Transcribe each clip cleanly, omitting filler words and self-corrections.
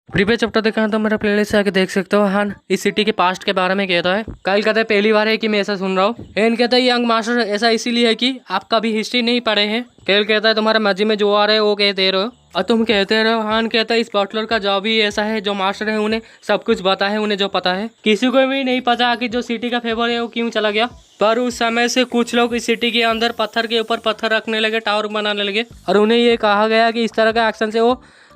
Previous chapter देखा है तो मेरा प्लेलिस्ट से आके देख सकते हो। हाँ, इस सिटी के पास्ट के बारे में कहता है। कल कहता है पहली बार है कि मैं ऐसा सुन रहा हूँ। हेन कहता है यंग मास्टर ऐसा इसीलिए है कि आप कभी हिस्ट्री नहीं पढ़े हैं। केल कहता है तुम्हारा मर्जी में जो आ रहा है वो कह दे रहे हो और तुम कहते रहो। हान कहता है इस बटलर का जॉब ही ऐसा है, जो मास्टर है उन्हें सब कुछ पता है, उन्हें जो पता है। किसी को भी नहीं पता कि जो सिटी का फेवर है वो क्यों चला गया। पर उस समय से कुछ लोग इस सिटी के अंदर पत्थर के ऊपर पत्थर रखने लगे, टावर बनाने लगे और उन्हें ये कहा गया कि इस तरह का एक्शन से वो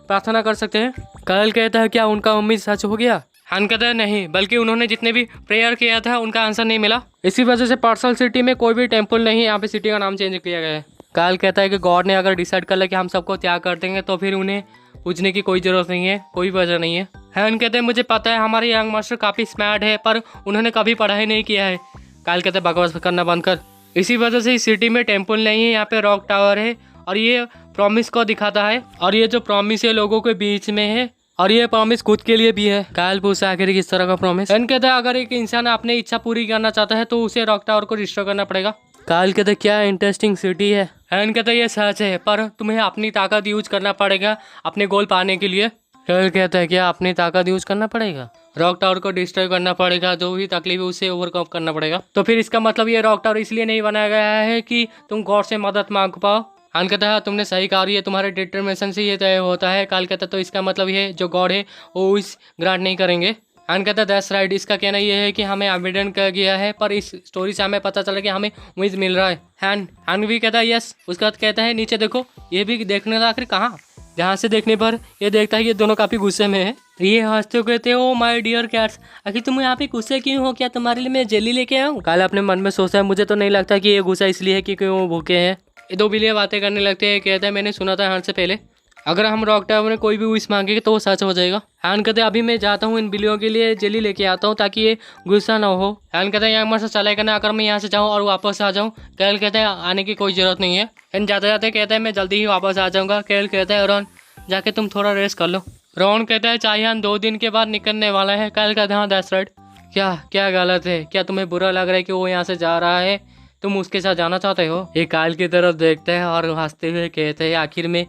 प्रार्थना कर सकते हैं। कल कहता है क्या उनका उम्मीद सच हो गया। हान कहता है नहीं, बल्कि उन्होंने जितने भी प्रेयर किया था उनका आंसर नहीं मिला। इसी वजह से पर्सनल सिटी में कोई भी टेम्पल नहीं, यहाँ पे सिटी का नाम चेंज किया गया है। काल कहता है कि गॉड ने अगर डिसाइड कर लिया कि हम सबको त्याग कर देंगे तो फिर उन्हें पूछने की कोई ज़रूरत नहीं है, कोई वजह नहीं है। हैन कहते हैं मुझे पता है हमारे यंग मास्टर काफ़ी स्मार्ट है, पर उन्होंने कभी पढ़ाई नहीं किया है। काल कहते हैं बकवास करना बंद कर। इसी वजह से इस सिटी में टेम्पल नहीं है, यहाँ पे रॉक टावर है और ये प्रॉमिस को दिखाता है और ये जो प्रॉमिस है लोगों के बीच में है और ये प्रॉमिस खुद के लिए भी है। काल पूछा आखिर किस तरह का प्रॉमिस। हैन कहता है अगर एक इंसान अपनी इच्छा पूरी करना चाहता है तो उसे रॉक टावर को डिस्ट्रॉय करना पड़ेगा। काल कहते क्या इंटरेस्टिंग सिटी है। हैन कहता है ये सच है, पर तुम्हें अपनी ताकत यूज करना पड़ेगा अपने गोल पाने के लिए। काल कहता है क्या अपनी ताकत यूज करना पड़ेगा, रॉक टावर को डिस्ट्रॉय करना पड़ेगा, जो भी तकलीफ है उसे ओवरकम करना पड़ेगा। तो फिर इसका मतलब ये रॉक टावर इसलिए नहीं बनाया गया है कि तुम गॉड से मदद मांग पाओ। हान कहता है तुमने सही कहा, ये तुम्हारे डिटरमिनेशन से ये तय होता है। काल कहता है तो इसका मतलब ये जो गॉड है वो इस ग्रांट नहीं करेंगे। हान कहता है दैट्स राइट, इसका कहना ये है कि हमें आवेदन कर गया है, पर इस स्टोरी से हमें पता चला कि हमें उम्मीद मिल रहा है। हान भी कहता है यस। उसके बाद कहता है नीचे देखो, ये भी देखने का आखिर कहाँ। जहाँ से देखने पर ये देखता है ये दोनों काफ़ी गुस्से में है। ये हंसते हुए कहते हो माय डियर कैट्स, आखिर तुम यहाँ पे गुस्से क्यों हो, क्या तुम्हारे लिए मैं जेली लेके आऊँ। काल अपने मन में सोचता है मुझे तो नहीं लगता कि ये गुस्सा इसलिए है कि वो भूखे हैं। ये दो बिल्लियाँ बातें करने लगते हैं। कहता है मैंने सुना था हान से पहले अगर हम रॉक टावर में कोई भी विश मांगेंगे तो वो सच हो जाएगा। हान कहते अभी मैं जाता हूँ इन बिल्लियों के लिए जेली लेके आता हूँ ताकि ये गुस्सा ना हो। हान कहता है यहाँ से चलेगा ना, अगर मैं यहाँ से जाऊँ और वापस आ जाऊँ। कैल कहता है आने की कोई ज़रूरत नहीं है। एंड जाते जाते कहता है मैं जल्दी ही वापस आ जाऊँगा। कैल कहता है रॉन जाके तुम थोड़ा रेस्ट कर लो। रॉन कहता है चाहियान 2 दिन के बाद निकलने वाला है। कैल कहता है हाँ दैट्स राइट। क्या गलत है, क्या तुम्हें बुरा लग रहा है कि वो यहाँ से जा रहा है, तुम उसके साथ जाना चाहते हो। ये काल की तरफ देखता है और हंसते हुए कहते हैं आखिर में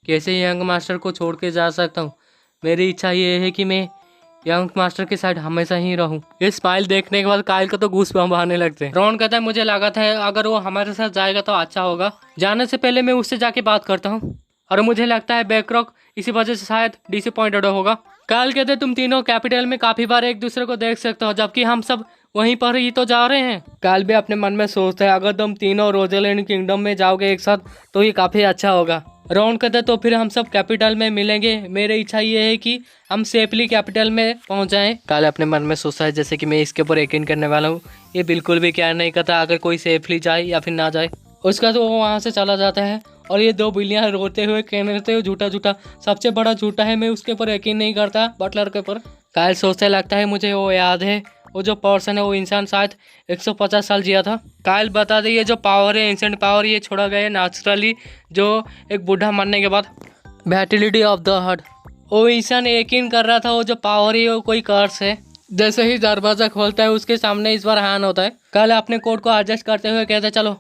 कैसे यंग मास्टर को छोड़ के जा सकता हूँ। मेरी इच्छा ये है कि मैं यंग मास्टर के साथ हमेशा ही रहूँ। ये स्माइल देखने के बाद काल को तो गूज़बम्प आने लगते हैं। रॉन कहता है मुझे लगा था अगर वो हमारे साथ जाएगा तो अच्छा होगा, जाने से पहले मैं उससे जाके बात करता हूँ और मुझे लगता है बैकरॉक इसी वजह से शायद डिसअपॉइंटेड होगा। काल कहते तुम तीनों कैपिटल में काफ़ी बार एक दूसरे को देख सकते हो, जबकि हम सब वहीं पर ही तो जा रहे हैं। काल भी अपने मन में सोचता है अगर तुम तीनों रोजेलैंड किंगडम में जाओगे एक साथ तो ये काफ़ी अच्छा होगा। रॉन कहते तो फिर हम सब कैपिटल में मिलेंगे। मेरी इच्छा ये है कि हम सेफली कैपिटल में पहुंच जाएं। काल अपने मन में सोचता है जैसे कि मैं इसके ऊपर यकीन करने वाला हूँ। ये बिल्कुल भी क्या नहीं करता अगर कोई सेफली जाए या फिर ना जाए। उसका तो वो वहाँ से चला जाता है और ये 2 बिल्लियाँ रोते हुए कहते हुए झूठा सबसे बड़ा झूठा है, मैं उसके ऊपर यकीन नहीं करता बटलर के ऊपर। काल सोचते लगता है मुझे वो याद है, वो जो पर्सन है वो इंसान शायद 150 साल जिया था। काल बता दे ये जो पावर है एंसेंट पावर, ये छोड़ा गया नेचुरली जो एक बूढ़ा मरने के बाद फर्टिलिटी ऑफ द हार्ट। वो इंसान यकीन कर रहा था वो जो पावर है वो कोई कर्स है। जैसे ही दरवाज़ा खोलता है उसके सामने इस बार हान होता है। काल अपने कोट को एडजस्ट करते हुए कहते चलो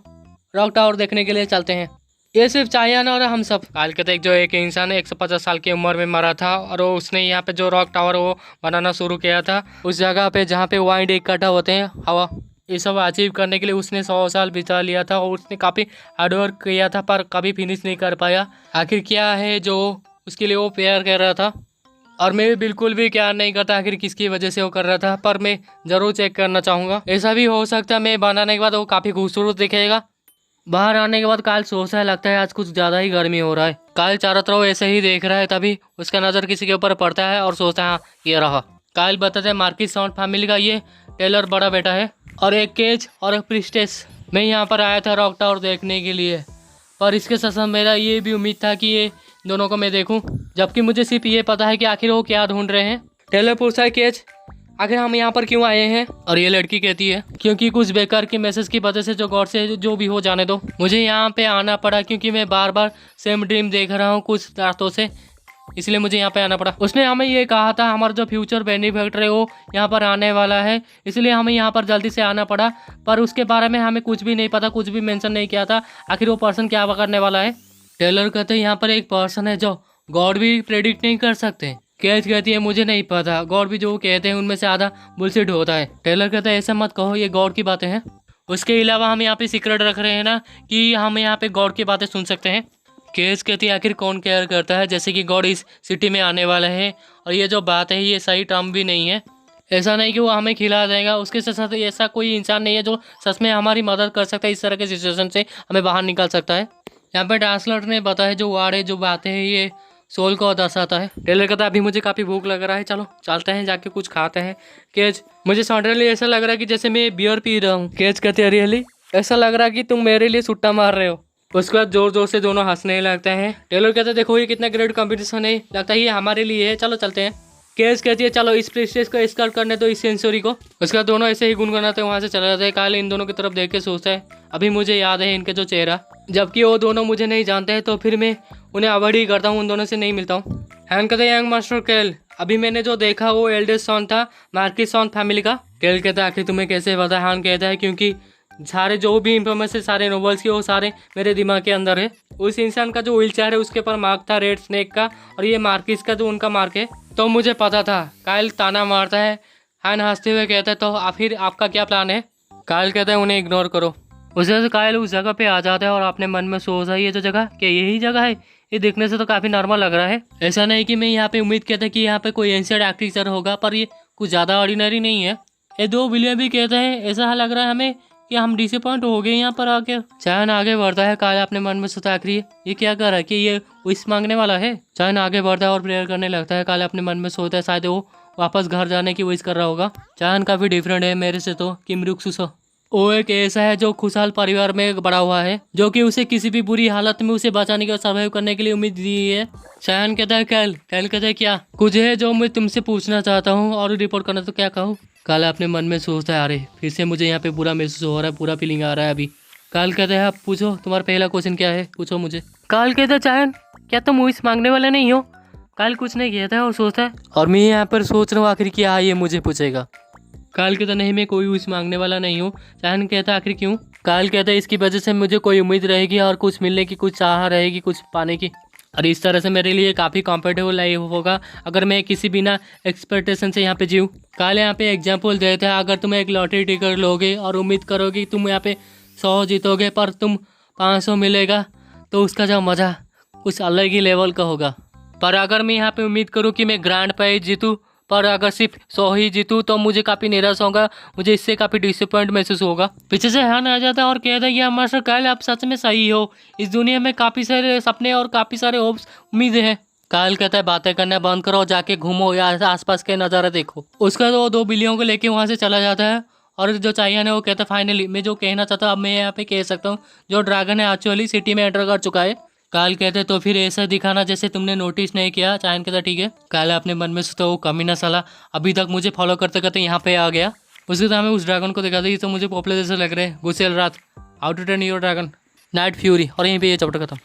रॉक टावर देखने के लिए चलते हैं। ये सिर्फ चाहियान और हम सब। काल कहते एक जो एक इंसान 150 साल की उम्र में मरा था और वो उसने यहाँ पे जो रॉक टावर वो बनाना शुरू किया था उस जगह पे जहाँ पे वाइंड इकट्ठा होते हैं हवा, ये सब अचीव करने के लिए उसने 100 साल बिता लिया था और उसने काफ़ी हार्डवर्क किया था पर कभी फिनिश नहीं कर पाया। आखिर क्या है जो उसके लिए वो प्यार कर रहा था और मैं भी बिल्कुल भी क्या नहीं करता आखिर किसकी वजह से वो कर रहा था, पर मैं ज़रूर चेक करना चाहूँगा। ऐसा भी हो सकता है मैं बनाने के बाद वो काफ़ी खूबसूरत दिखेगा। बाहर आने के बाद काल सोचता है लगता है आज कुछ ज़्यादा ही गर्मी हो रहा है। काल चारों तरफ ऐसे ही देख रहा है, तभी उसका नज़र किसी के ऊपर पड़ता है और सोचता है हाँ ये रहा। काल बताते हैं मार्किस साउंड फैमिली का ये टेलर बड़ा बेटा है और एक केज और एक प्रिस्टेस। मैं यहाँ पर आया था रॉक टावर देखने के लिए, पर इसके साथ साथ मेरा ये भी उम्मीद था कि ये दोनों को मैं देखूँ, जबकि मुझे सिर्फ ये पता है कि आखिर वो क्या ढूंढ रहे हैं। टेलर पूछता है केज आखिर हम यहाँ पर क्यों आए हैं, और ये लड़की कहती है क्योंकि कुछ बेकार के मैसेज की वजह से जो गॉड से जो भी हो जाने दो, मुझे यहाँ पे आना पड़ा क्योंकि मैं बार बार सेम ड्रीम देख रहा हूँ कुछ रातों से, इसलिए मुझे यहाँ पे आना पड़ा। उसने हमें ये कहा था हमारा जो फ्यूचर बेनिफिशियरी है वो यहाँ पर आने वाला है, इसलिए हमें यहाँ पर जल्दी से आना पड़ा, पर उसके बारे में हमें कुछ भी नहीं पता, कुछ भी मेंशन नहीं किया था आखिर वो पर्सन क्या करने वाला है। टेलर कहते हैं यहाँ पर एक पर्सन है जो गॉड भी प्रेडिक्ट नहीं कर सकते, कैच कहती है मुझे नहीं पता, गॉड भी जो कहते हैं उनमें से आधा बुलशिट होता है। टेलर कहता है ऐसा मत कहो, ये गॉड की बातें हैं। उसके अलावा हम यहाँ पे सीक्रेट रख रहे हैं ना कि हम यहाँ पे गॉड की बातें सुन सकते हैं। केस कहती है आखिर कौन केयर करता है, जैसे कि गॉड इस सिटी में आने वाला है और ये जो बात है ये सही टर्म भी नहीं है। ऐसा नहीं कि वो हमें खिला देगा, उसके साथ ऐसा कोई इंसान नहीं है जो सच में हमारी मदद कर सकता है, इस तरह के सिचुएशन से हमें बाहर निकाल सकता है। यहाँ पे ट्रांसलेटर ने बताया जो वार्ड है जो बातें हैं ये सोल को दर्शाता है। टेलर कहता है अभी मुझे काफ़ी भूख लग रहा है, चलो चलते हैं जाके कुछ खाते हैं। केज मुझे सडनली ऐसा लग रहा है कि जैसे मैं बियर पी रहा हूँ। केज कहते हैं रियली, ऐसा लग रहा है कि तुम मेरे लिए सुट्टा मार रहे हो। उसके बाद जोर जोर से दोनों हंसने लगते हैं। टेलर कहते हैं देखो ये कितना ग्रेट कंपटीशन है, लगता है ये हमारे लिए है, चलो चलते हैं। केस कहती है चलो इस प्रिंसेस को एस्कॉर्ट करने दो इस सेंचुरी को। उसके बाद दोनों ऐसे ही गुनगुनाते वहाँ से चले जाते हैं। काल इन दोनों की तरफ देख के सोचता है अभी मुझे याद है इनके जो चेहरा, जबकि वो दोनों मुझे नहीं जानते हैं तो फिर मैं उन्हें अवॉइड ही करता हूँ, उन दोनों से नहीं मिलता हूँ। हैन कहते हैं यंग मास्टर केल, अभी मैंने जो देखा वो एल्डेस्ट सन था मार्किस सन फैमिली का। केल कहता है आखिर तुम्हें कैसे पता? हैन कहता है क्योंकि सारे जो भी इंफॉर्मेशन सारे नॉवेल्स की वो सारे मेरे दिमाग के अंदर है। उस इंसान का जो व्हीलचेयर है उसके ऊपर मार्क था रेड स्नेक का, और ये मार्किस का जो उनका मार्क है तो मुझे पता था। कायल ताना मारता है। हैन हंसते हुए कहता है तो फिर आपका क्या प्लान है? कायल कहता है उन्हें इग्नोर करो। उस वजह से कायल उस जगह पे आ जाता है और अपने मन में सोच रहा है ये जो जगह क्या यही जगह है? ये देखने से तो काफ़ी नॉर्मल लग रहा है। ऐसा नहीं कि मैं यहाँ पे उम्मीद करता कि यहाँ पे कोई एंशिएंट आर्किटेक्चर होगा, पर ये कुछ ज़्यादा ऑर्डिनरी नहीं है। ये दो बिलियन भी कहते हैं ऐसा लग रहा है हमें कि हम डिसअपॉइंट हो गए यहाँ पर आके। चायन आगे बढ़ता है। काया अपने मन में सोचता है ये क्या कर रहा है कि ये विश मांगने वाला है। चायन आगे बढ़ता है और प्रेयर करने लगता है। काया अपने मन में सोचता है शायद वो वापस घर जाने की विश कर रहा होगा। चायन काफ़ी डिफरेंट है मेरे से तो। किम रुक्सुसो वो एक ऐसा है जो खुशहाल परिवार में बड़ा हुआ है, जो कि उसे किसी भी बुरी हालत में उसे बचाने के और सर्वाइव करने के लिए उम्मीद दी है। चायन कहता है कैल कहता है क्या कुछ है जो मैं तुमसे पूछना चाहता हूँ और रिपोर्ट करना तो क्या कहूँ। काला अपने मन में सोचता है अरे फिर से मुझे यहाँ पे बुरा महसूस हो रहा है, पूरा फीलिंग आ रहा है अभी। काल कहता है आप पूछो, तुम्हारा पहला क्वेश्चन क्या है, पूछो मुझे। काल कहता है चायन क्या तुम विश मांगने वाले नहीं हो? काल कुछ नहीं कहता है और सोचता है और मैं यहाँ पर सोच रहा हूँ आखिर क्या ये मुझे पूछेगा। काल कहता नहीं मैं कोई विश मांगने वाला नहीं हूँ। चायन कहता आखिर क्यों? काल कहता है इसकी वजह से मुझे कोई उम्मीद रहेगी और कुछ मिलने की, कुछ चाह रहेगी, कुछ पाने की, और इस तरह से मेरे लिए काफ़ी कंफर्टेबल लाइफ होगा अगर मैं किसी बिना एक्सपेक्टेशन से यहाँ पे जीऊँ। काल यहाँ पे एग्जांपल देता है अगर तुम एक लॉटरी टिकट लोगे और उम्मीद करोगे तुम यहाँ पे 100 जीतोगे पर तुम 500 मिलेगा तो उसका जो मज़ा कुछ अलग ही लेवल का होगा। पर अगर मैं यहाँ पे उम्मीद करूँ कि मैं ग्रैंड प्राइज जीतूँ पर अगर सिर्फ 100 ही जीतूँ तो मुझे काफ़ी निराश होगा, मुझे इससे काफ़ी डिसअपॉइंट महसूस होगा। पीछे से हैन आ जाता है और कहता है कि मास्टर कायल आप सच में सही हो, इस दुनिया में काफ़ी सारे सपने और काफ़ी सारे होप्स उम्मीदें हैं। कायल कहता है बातें करना बंद करो, जाके घूमो या आसपास के नज़ारा देखो। उसका तो 2 बिल्लियों को लेके वहाँ से चला जाता है और जो चायन है वो कहता है फाइनली मैं जो कहना चाहता हूँ अब मैं यहाँ पे कह सकता हूँ, जो ड्रैगन है एक्चुअली सिटी में एंटर कर चुका है। काल कहते तो फिर ऐसा दिखाना जैसे तुमने नोटिस नहीं किया। चायन कहता ठीक है। काल अपने मन में सोचता वो कमीना साला अभी तक मुझे फॉलो करते करते यहाँ पे आ गया। उसके सामने उस ड्रैगन को देखा था, ये तो मुझे पॉपुलर जैसे लग रहे हैं। गुसेल रात, how to train your dragon, night fury, और यहीं पे ये चैप्टर खत्म।